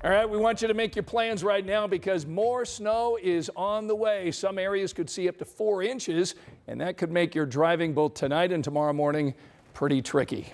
All right, we want you to make your plans right now because more snow is on the way. Some areas could see up to 4 inches, and that could make your driving both tonight and tomorrow morning pretty tricky.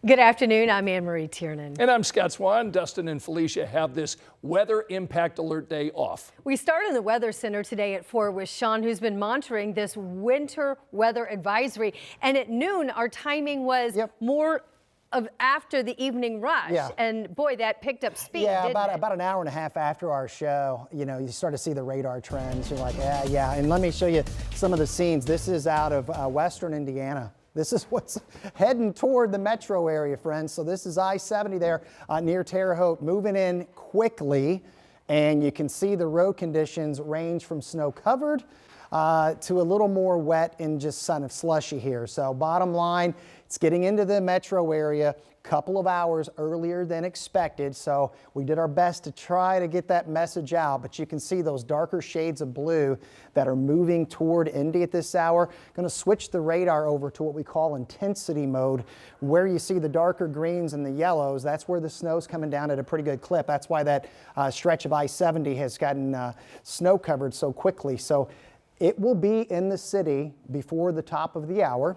Good afternoon. I'm Anne Marie Tiernan. And I'm Scott Swan. Dustin and Felicia have this weather impact alert day off. We start in the Weather Center today at 4 with Sean, who's been monitoring this winter weather advisory. And at noon, our timing was more of after the evening rush. And boy, that picked up speed. About an hour and a half after our show, you know, you start to see the radar trends. You're like, yeah. And let me show you some of the scenes. This is out of western Indiana. This is what's heading toward the metro area, friends. So this is I-70 there near Terre Haute, moving in quickly. And you can see the road conditions range from snow covered to a little more wet and just kind of slushy here. So bottom line, it's getting into the metro area a couple of hours earlier than expected. So we did our best to try to get that message out, but you can see those darker shades of blue that are moving toward Indy at this hour. Going to switch the radar over to what we call intensity mode, where you see the darker greens and the yellows. That's where the snow's coming down at a pretty good clip. That's why that stretch of I-70 has gotten snow covered so quickly. So it will be in the city before the top of the hour.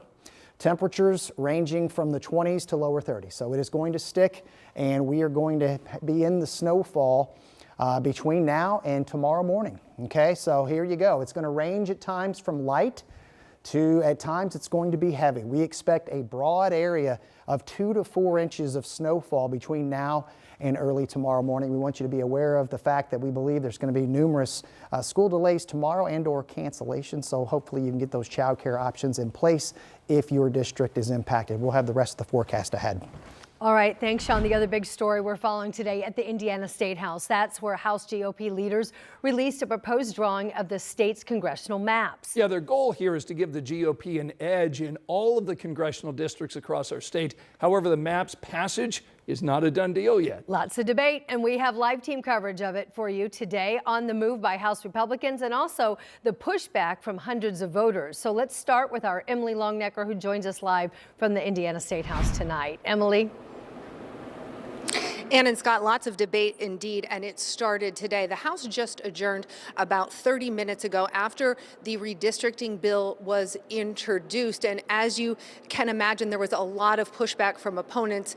Temperatures ranging from the 20s to lower 30s. So it is going to stick, and we are going to be in the snowfall between now and tomorrow morning. Okay, so here you go. It's going to range at times from light to at times it's going to be heavy. We expect a broad area of 2 to 4 inches of snowfall between now and early tomorrow morning. We want you to be aware of the fact that we believe there's going to be numerous school delays tomorrow and or cancellations. So hopefully you can get those child care options in place if your district is impacted. We'll have the rest of the forecast ahead. All right, thanks, Sean. The other big story we're following today at the Indiana State House. That's where House GOP leaders released a proposed drawing of the state's congressional maps. Yeah, their goal here is to give the GOP an edge in all of the congressional districts across our state. However, the map's passage is not a done deal yet. Lots of debate, and we have live team coverage of it for you today on the move by House Republicans and also the pushback from hundreds of voters. So let's start with our Emily Longnecker, who joins us live from the Indiana State House tonight. Emily. Ann and Scott, lots of debate indeed, and it started today. The House just adjourned about 30 minutes ago after the redistricting bill was introduced. And as you can imagine, there was a lot of pushback from opponents,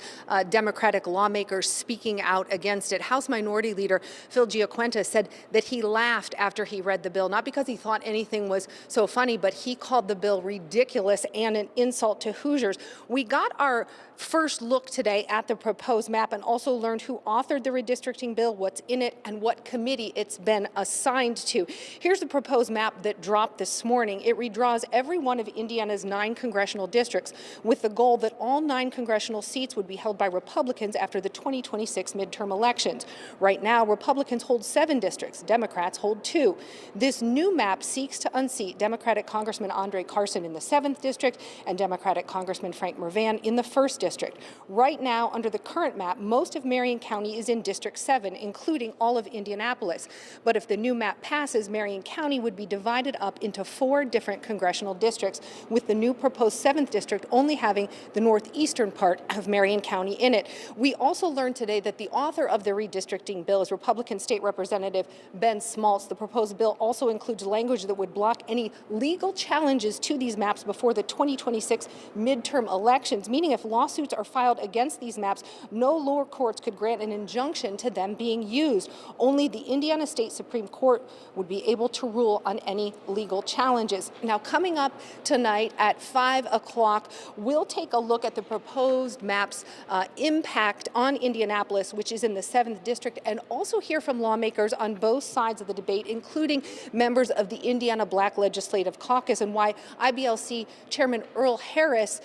Democratic lawmakers speaking out against it. House Minority Leader Phil Giaquinta said that he laughed after he read the bill, not because he thought anything was so funny, but he called the bill ridiculous and an insult to Hoosiers. We got our first look today at the proposed map and also learned who authored the redistricting bill, what's in it, and what committee it's been assigned to. Here's the proposed map that dropped this morning. It redraws every one of Indiana's 9 congressional districts with the goal that all 9 congressional seats would be held by Republicans after the 2026 midterm elections. Right now, Republicans hold 7 districts, Democrats hold 2. This new map seeks to unseat Democratic Congressman Andre Carson in the 7th district and Democratic Congressman Frank Mervan in the 1st district. Right now, under the current map, most of Marion County is in District 7, including all of Indianapolis. But if the new map passes, Marion County would be divided up into 4 different congressional districts, with the new proposed 7th district only having the northeastern part of Marion County in it. We also learned today that the author of the redistricting bill is Republican State Representative Ben Smaltz. The proposed bill also includes language that would block any legal challenges to these maps before the 2026 midterm elections, meaning if lawsuits are filed against these maps, no lower courts could grant an injunction to them being used. Only the Indiana State Supreme Court would be able to rule on any legal challenges. Now, coming up tonight at 5 o'clock, we'll take a look at the proposed map's impact on Indianapolis, which is in the 7th district, and also hear from lawmakers on both sides of the debate, including members of the Indiana Black Legislative Caucus, and why IBLC Chairman Earl Harris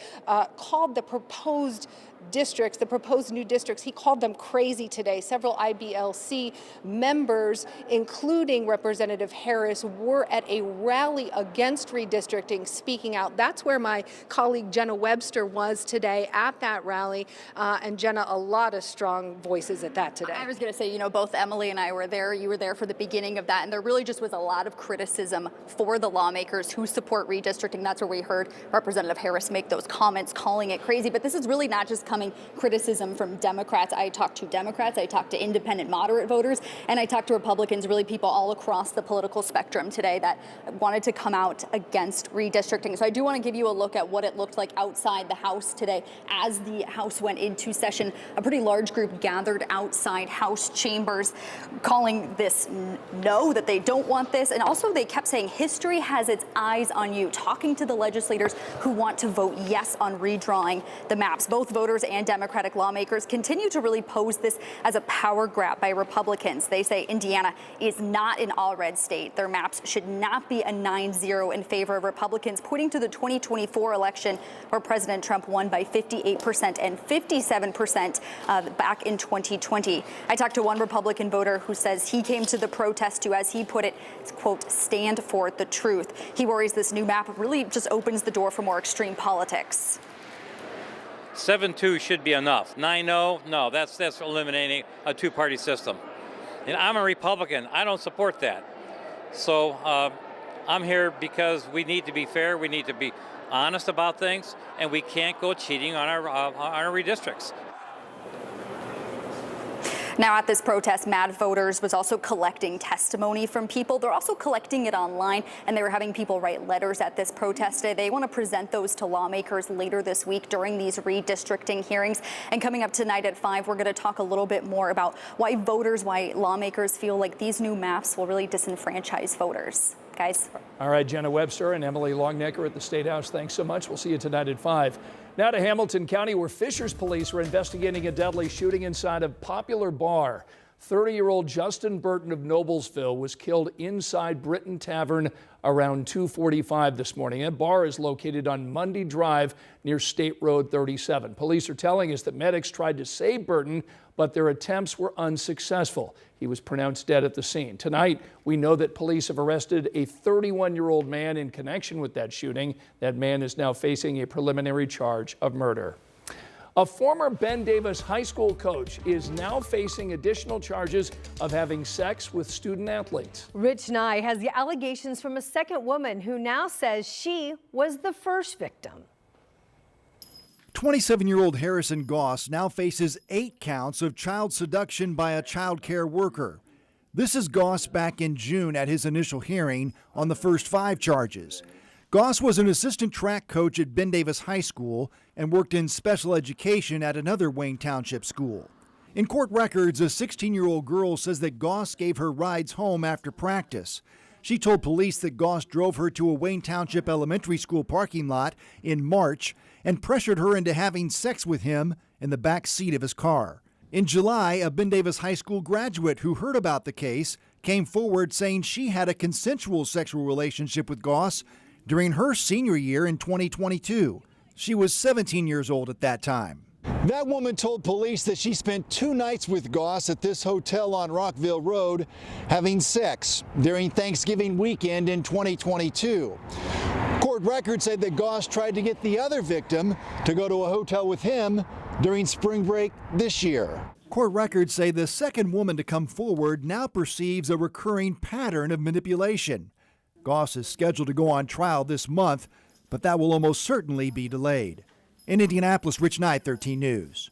called the proposed districts, the proposed new districts, he called them crazy today. Several IBLC members, including Representative Harris, were at a rally against redistricting, speaking out. That's where my colleague Jenna Webster was today at that rally. And Jenna, a lot of strong voices at that today. I was going to say, you know, both Emily and I were there. You were there for the beginning of that. And there really just was a lot of criticism for the lawmakers who support redistricting. That's where we heard Representative Harris make those comments calling it crazy. But this is really not just forthcoming criticism from Democrats. I talked to Democrats, I talked to independent moderate voters, and I talked to Republicans, really people all across the political spectrum today that wanted to come out against redistricting. So I do want to give you a look at what it looked like outside the House today as the House went into session. A pretty large group gathered outside House chambers, calling this no, that they don't want this. And also they kept saying history has its eyes on you, talking to the legislators who want to vote yes on redrawing the maps. Both voters and Democratic lawmakers continue to really pose this as a power grab by Republicans. They say Indiana is not an all-red state. Their maps should not be a 9-0 in favor of Republicans, pointing to the 2024 election where President Trump won by 58% and 57% back in 2020. I talked to one Republican voter who says he came to the protest to, as he put it, quote, stand for the truth. He worries this new map really just opens the door for more extreme politics. 7-2 should be enough. 9-0, no, that's eliminating a two-party system. And I'm a Republican. I don't support that. So I'm here because we need to be fair. We need to be honest about things, and we can't go cheating on our redistricts. Now at this protest, Mad Voters was also collecting testimony from people. They're also collecting it online, and they were having people write letters at this protest today. They want to present those to lawmakers later this week during these redistricting hearings. And coming up tonight at 5, we're going to talk a little bit more about why lawmakers feel like these new maps will really disenfranchise voters. Guys. All right, Jenna Webster and Emily Longnecker at the State House. Thanks so much. We'll see you tonight at 5. Now to Hamilton County, where Fishers police are investigating a deadly shooting inside a popular bar. 30-year-old Justin Burton of Noblesville was killed inside Britain Tavern around 2:45 this morning. That bar is located on Mundy Drive near State Road 37. Police are telling us that medics tried to save Burton, but their attempts were unsuccessful. He was pronounced dead at the scene. Tonight, we know that police have arrested a 31-year-old man in connection with that shooting. That man is now facing a preliminary charge of murder. A former Ben Davis High School coach is now facing additional charges of having sex with student athletes. Rich Nye has the allegations from a second woman who now says she was the first victim. 27-year-old Harrison Goss now faces 8 counts of child seduction by a child care worker. This is Goss back in June at his initial hearing on the first 5 charges. Goss was an assistant track coach at Ben Davis High School and worked in special education at another Wayne Township school. In court records, a 16-year-old girl says that Goss gave her rides home after practice. She told police that Goss drove her to a Wayne Township elementary school parking lot in March and pressured her into having sex with him in the back seat of his car. In July, a Ben Davis High School graduate who heard about the case came forward saying she had a consensual sexual relationship with Goss during her senior year in 2022. She was 17 years old at that time. That woman told police that she spent 2 nights with Goss at this hotel on Rockville Road having sex during Thanksgiving weekend in 2022. Court records say that Goss tried to get the other victim to go to a hotel with him during spring break this year. Court records say the second woman to come forward now perceives a recurring pattern of manipulation. Goss is scheduled to go on trial this month, but that will almost certainly be delayed. In Indianapolis, Rich Knight, 13 News.